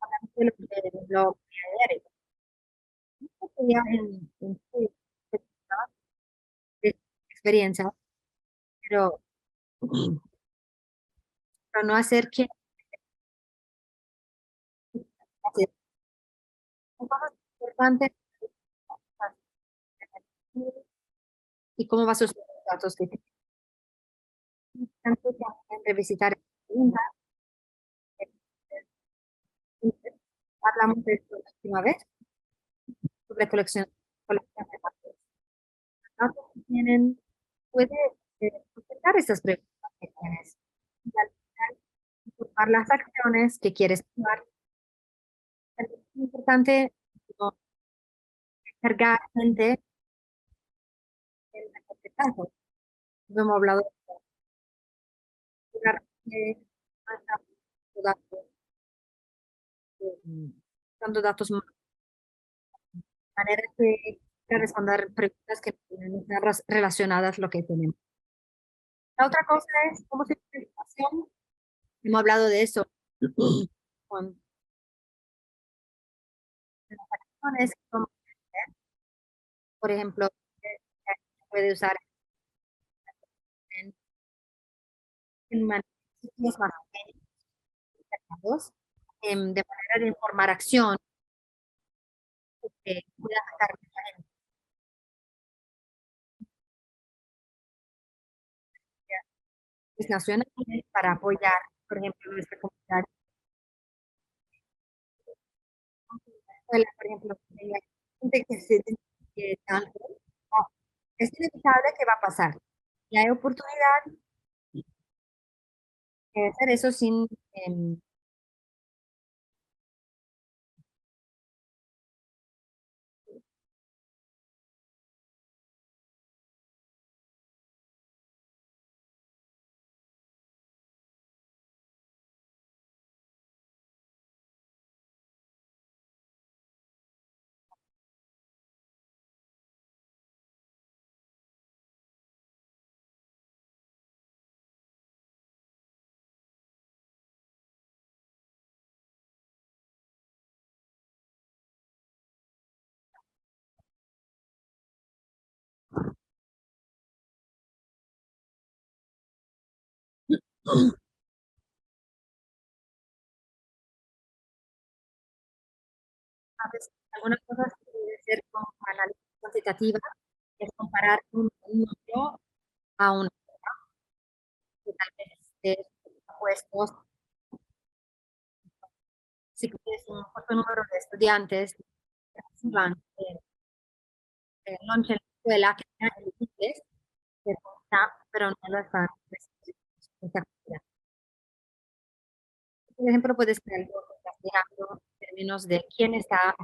hablando de lo que sería en su experiencia, pero, pero no hacer que hacer cosas importantes y cómo va a sus datos que tanto que revisitar preguntas. Hablamos de esto la última vez, sobre colección de datos. Datos que tienen, puede contestar estas preguntas que tienes. Y al final, informar las acciones que quieres tomar. Es importante no cargar gente en la datos. No hemos hablado de la datos, tanto datos, manera que responder preguntas que no están relacionadas lo que tenemos. La otra cosa es cómo se información. Hemos hablado de eso con las acciones, como, por ejemplo, se puede usar en, sitios más pequeños, de manera de informar acción que pueda afectar mucha gente nacionales para apoyar, por ejemplo, nuestra comunidad. Escuela, por ejemplo, que hay gente que se que tanto, no, es inevitable que va a pasar. Y hay oportunidad de hacer eso sin, a veces algunas cosas hacer con análisis cuantitativa es comparar un número a una que tal vez esté opuestos. Si tienes un corto número de estudiantes que reciban lunch en la escuela, que sean elegibles, pero no lo están recibiendo. Por ejemplo, puedes crear algo castigando en términos de quién está,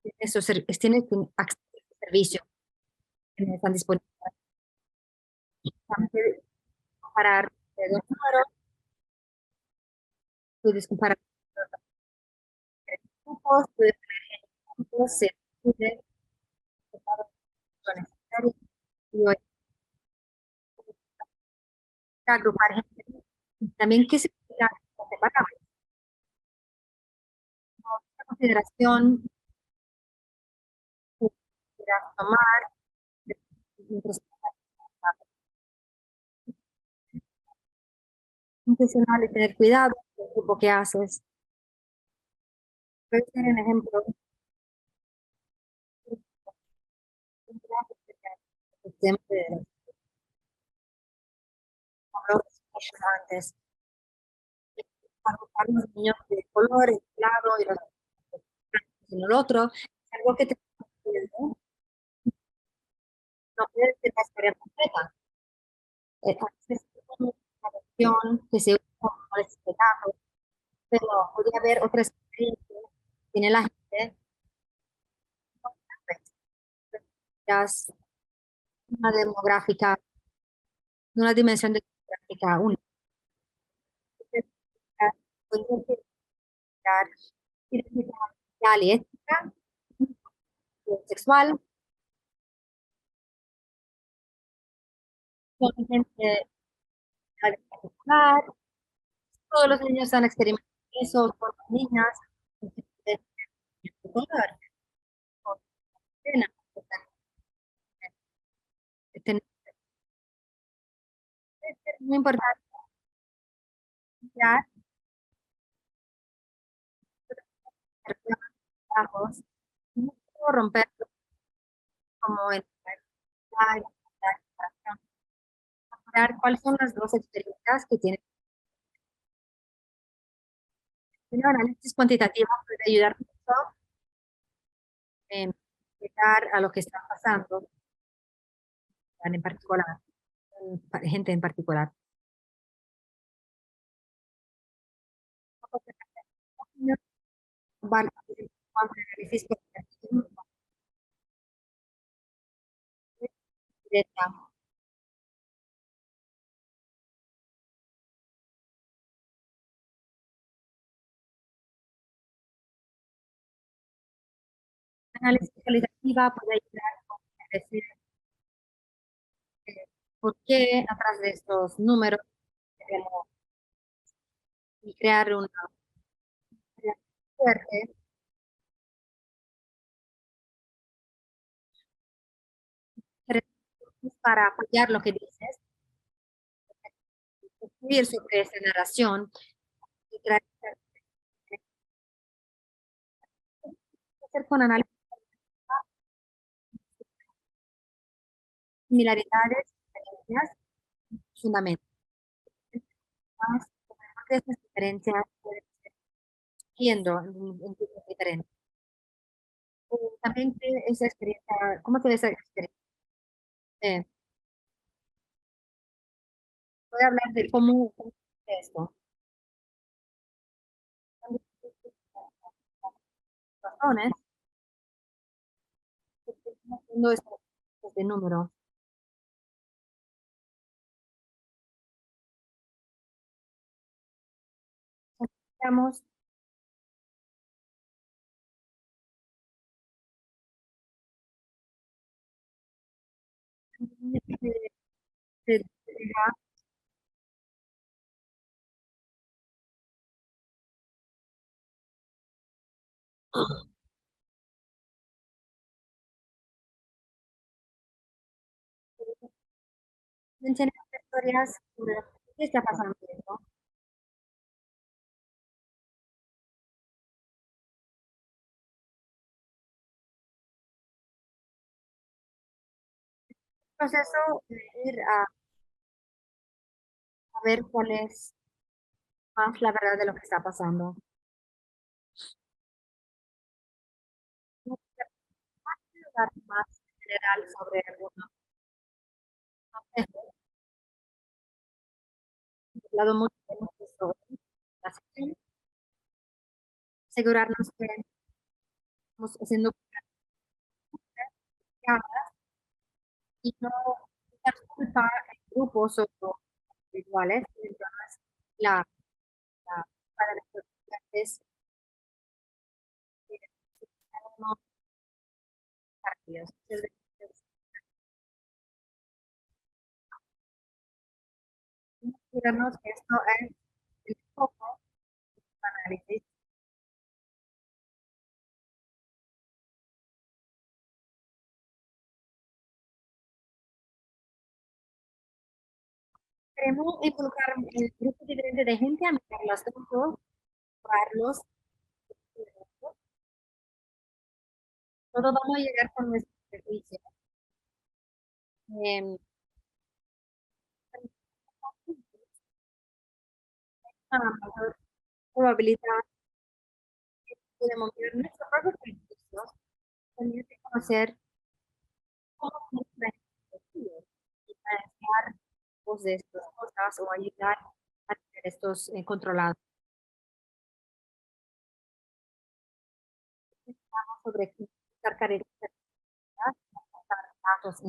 tiene acceso a ese servicio, que no están disponibles. También comparar dos números, puedes comparar tres grupos, puedes poner ejemplos, se puede necesario y hoy agrupar gente. También, ¿qué significa separar? Esta consideración que quieras tomar mientras intencional y tener cuidado del grupo que haces. Puede ser un ejemplo siempre de los antes, agrupar los niños de colores, lado y los en el otro, es algo que te no puede ser la historia completa. A veces es una versión que se usa como despedazo, pero podría haber otras experiencias que tiene la gente, pues, una demográfica, una dimensión demográfica única. Puede identificar identidad social y étnica, sexual, con gente particular. Todos los niños han experimentado eso, por las niñas, de color, con pena, es muy importante ya trabajos, no puedo romper como en la cuáles son las dos experiencias que tiene. Un análisis cuantitativo puede ayudar mucho en llegar a lo que está pasando en particular, gente en particular. Van a análisis cuantitativo directa. Análisis cualitativa puede ayudar a decir por qué atrás de estos números queremos y crear una fuerte para apoyar lo que dices, escribir sobre esa narración y crear hacer con análisis similaridades, diferencias, fundamentos. Más, de estas diferencias pueden ser viendo en tipos diferentes. También que esa experiencia, ¿cómo te ves esa experiencia? Eh, voy a hablar de cómo es esto. Razones, haciendo estos de números. Estamos de- mencionar historias sobre qué está pasando, ¿no? proceso de ir a ver cuál es más la verdad de lo que está pasando. ¿No te puedo dar más general sobre algunos consejos? He hablado mucho de nuestro la sesión, asegurarnos que estamos haciendo llamadas y no echar culpa en grupos o individuales, entonces la la culpa de los estudiantes no partidos. Muchas veces asegurarnos que esto es el foco del análisis. Queremos involucrar el grupo diferente de gente a mirar los datos, probarlos, todos vamos a llegar con nuestro prejuicio. Em, a mayor probabilidad podemos ver nuestros propios prejuicios, también de conocer cómo funciona el estudio y manejar pues, de estas cosas o ayudar a tener estos controlados. Sobre usar características, datos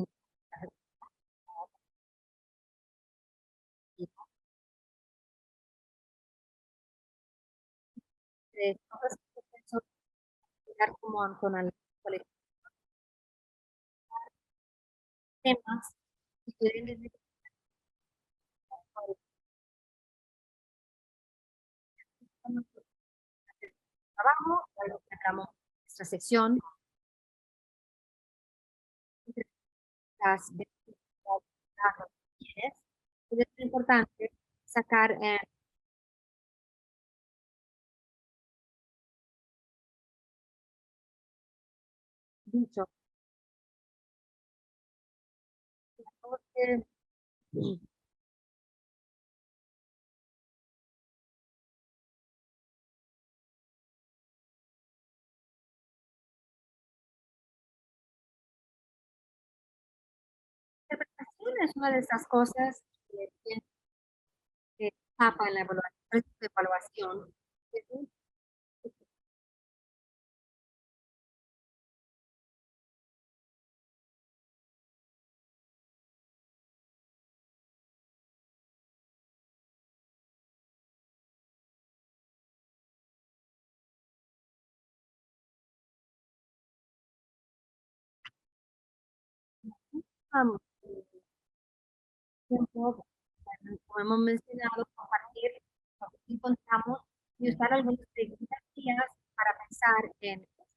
de cosas que pienso llegar como con el temas y quieren desde el trabajo, algo que hablamos en nuestra sección, entre las datos que tienes, es importante sacar dicho, porque interpretación es una de esas cosas que tapa en la evaluación. Vamos, tiempo, como hemos mencionado, compartir lo que encontramos y usar algunas preguntas guías para pensar en qué es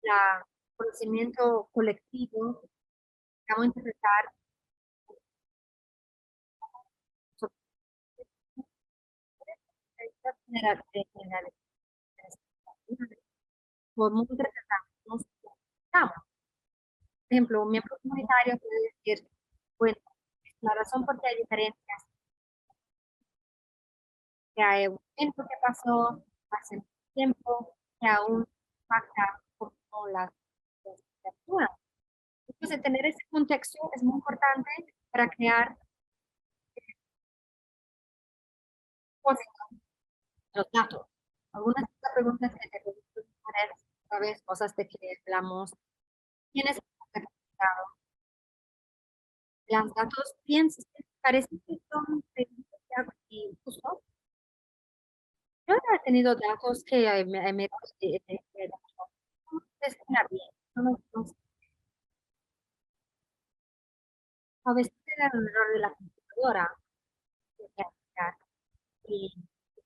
la conocimiento colectivo que vamos a interpretar sobre estas generalidades. Podemos interpretar, nos preguntamos. Por ejemplo, un miembro comunitario puede decir, bueno, la razón por qué hay diferencias, que hay un evento que pasó hace mucho tiempo, que aún impacta como las actúan. Entonces, tener ese contexto es muy importante para crear los datos. Algunas de las preguntas que te pregunto, sabes, cosas de que hablamos, tienes certificado. Los datos piensas, parece que son preguntas y justo. Yo he tenido datos que me gestionar bien. A veces era un error de la computadora que cambiar y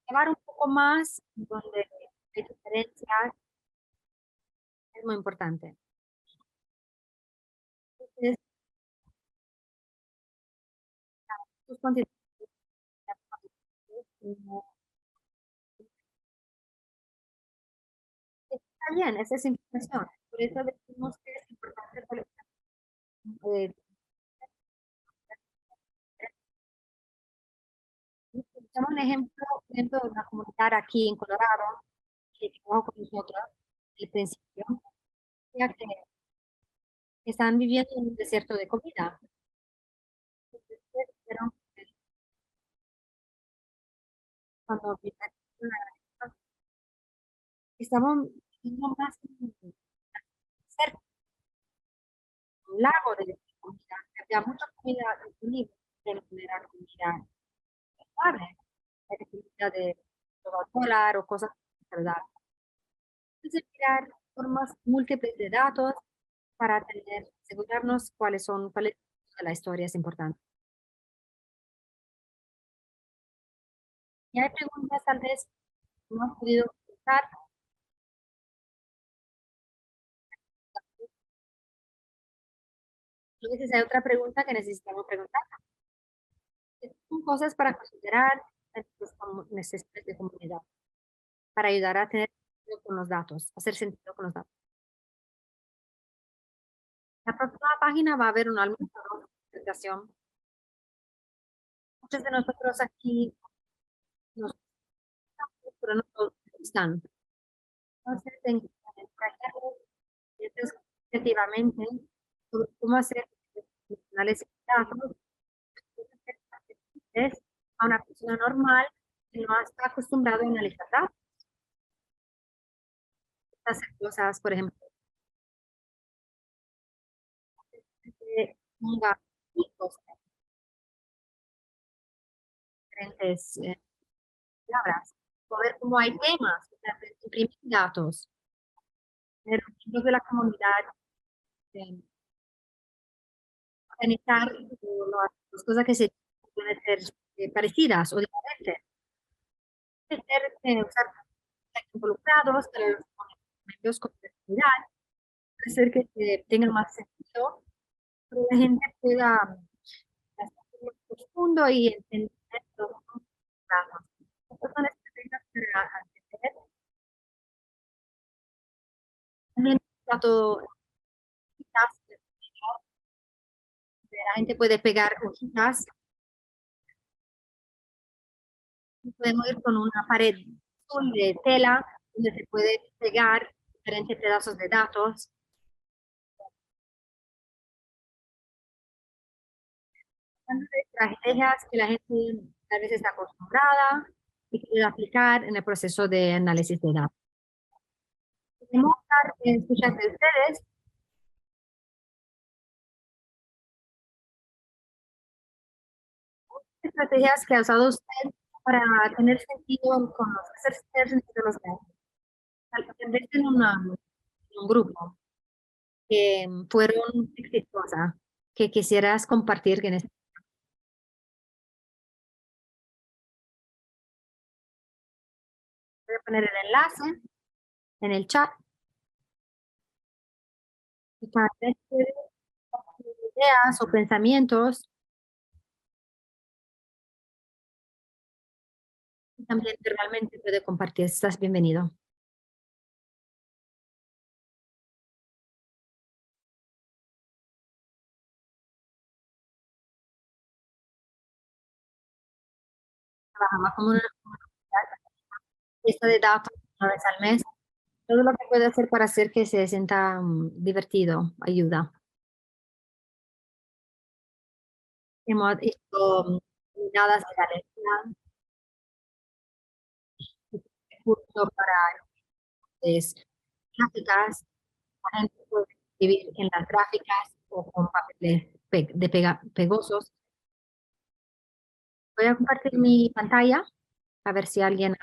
llevar un poco más donde hay diferencias es muy importante. Entonces, tus contenidos no está bien, esa es información. Por eso decimos que es importante colectar Tenemos un ejemplo, por ejemplo, de una comunidad aquí en Colorado que trabajó con nosotros al principio, ya que están viviendo en un desierto de comida. Entonces, dijeron que cuando estaban viviendo más cerca de un lago de comida, había mucha comida disponible, pero no era comida saludable, era comida de dólar o cosas saludables. Entonces, mirar formas múltiples de datos para tener, asegurarnos cuáles de la historia es importante. Y hay preguntas tal vez que no has podido contestar. A veces hay otra pregunta que necesitamos preguntar. Son cosas para considerar en tus necesidades de comunidad, para ayudar a tener sentido con los datos, hacer sentido con los datos. En la próxima página va a haber un almuerzo de presentación. Muchos de nosotros aquí nos pero no todos están. Entonces, en proyectos efectivamente sobre cómo hacer análisis de datos es a una persona normal que no está acostumbrado a analizar datos, hacer cosas, por ejemplo, ponga hijos, diferentes palabras, o ver cómo hay temas, o sea, imprimir datos, tener miembros de la comunidad, eh, organizar las cosas que se pueden ser parecidas o diferentes, usar involucrados, para los medios con creatividad, hacer que tengan más sentido, que la gente pueda hacer más profundo y entender los datos. Estas son estrategias para entender también datos, la gente puede pegar hojitas, podemos ir con una pared de tela donde se puede pegar diferentes pedazos de datos. Son estrategias que la gente tal vez está acostumbrada y quiere aplicar en el proceso de análisis de datos. Queremos escuchar de ustedes estrategias que ha usado usted para tener sentido con los, hacer tener sentido los datos. Tal vez en un grupo que fueron exitosas, que quisieras compartir, que voy a poner el enlace en el chat y cada vez que compartir ideas o pensamientos, y también realmente puede compartir. Estás bienvenido. Trabajamos como una lista de datos una vez al mes. Todo lo que puede hacer para hacer que se sienta divertido, ayuda. Hemos hecho caminadas de galería, curso para es, gráficas, la gente puede escribir en las gráficas o con papeles pegosos. Voy a compartir mi pantalla a ver si alguien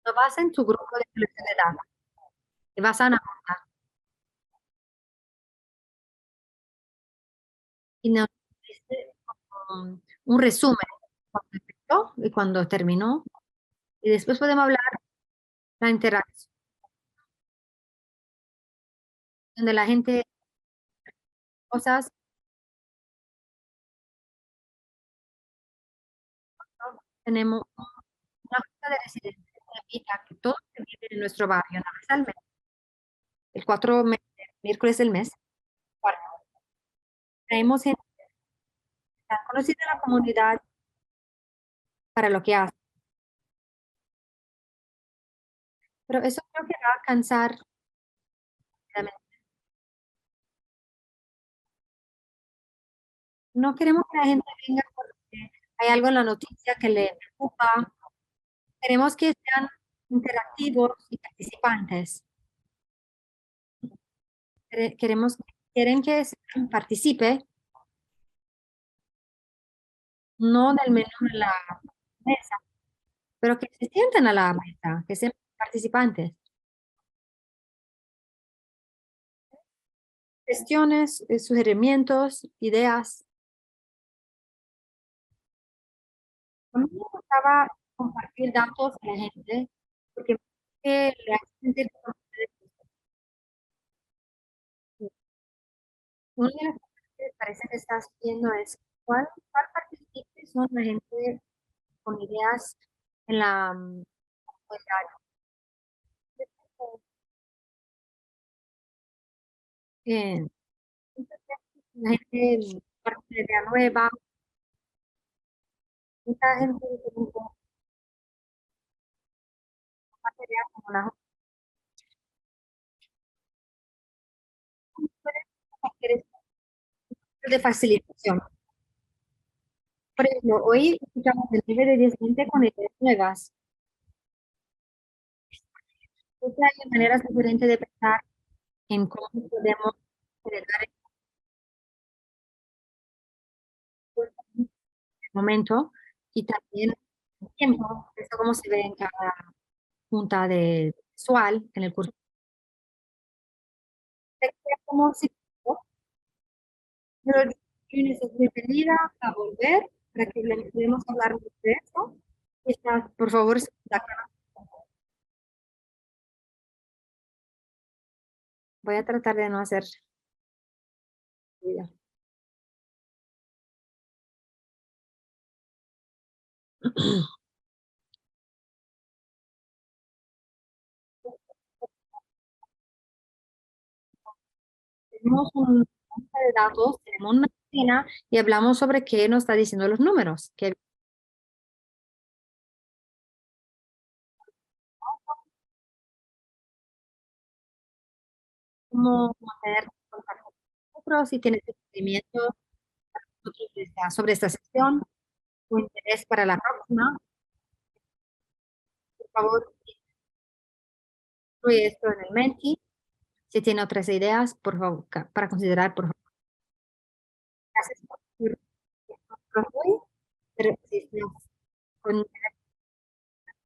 lo vas en tu grupo de selección de datos y vas a anotar y nos dice un resumen cuando empezó y cuando terminó y después podemos hablar la interacción de la gente, cosas, ¿no? Tenemos una junta de residentes invita a que todos que viven en nuestro barrio, una vez al mes, el miércoles del mes, cuarto, traemos gente tan conocida en la comunidad para lo que hace. Pero eso creo que va a cansar rápidamente. No queremos que la gente venga porque hay algo en la noticia que le preocupa. Queremos que sean interactivos y participantes. Quieren que participe, no del menú de la mesa, pero que se sienten a la mesa, que sean participantes. Cuestiones, sugerimientos, ideas. A mí me gustaba compartir datos a la gente porque le hace sentir como una de las cosas que parece que estás viendo es cuál participe son la gente con ideas en la comunidad. Eh, la gente parte de idea nueva, mucha gente diferente, material como la de facilitación. Por ejemplo, hoy escuchamos el nivel de 10 gente con ideas nuevas. Entonces hay maneras diferentes de pensar en cómo podemos agregar el momento y también el tiempo, eso cómo se ve en cada junta de visual en el curso. Como si pero tienes bienvenida a volver para que le podamos hablar de esto. Está, por favor, voy a tratar de no hacer ruido. Tenemos un lista de datos, tenemos una máquina y hablamos sobre qué nos está diciendo los números, que cómo mantener contacto con nosotros, si tienes seguimiento sobre esta sesión o interés para la próxima, por favor, incluye esto en el Menti. Si tiene otras ideas, por favor, para considerar, por favor. Gracias por hoy, pero si estás con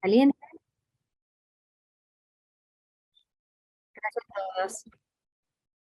caliente, gracias a todos.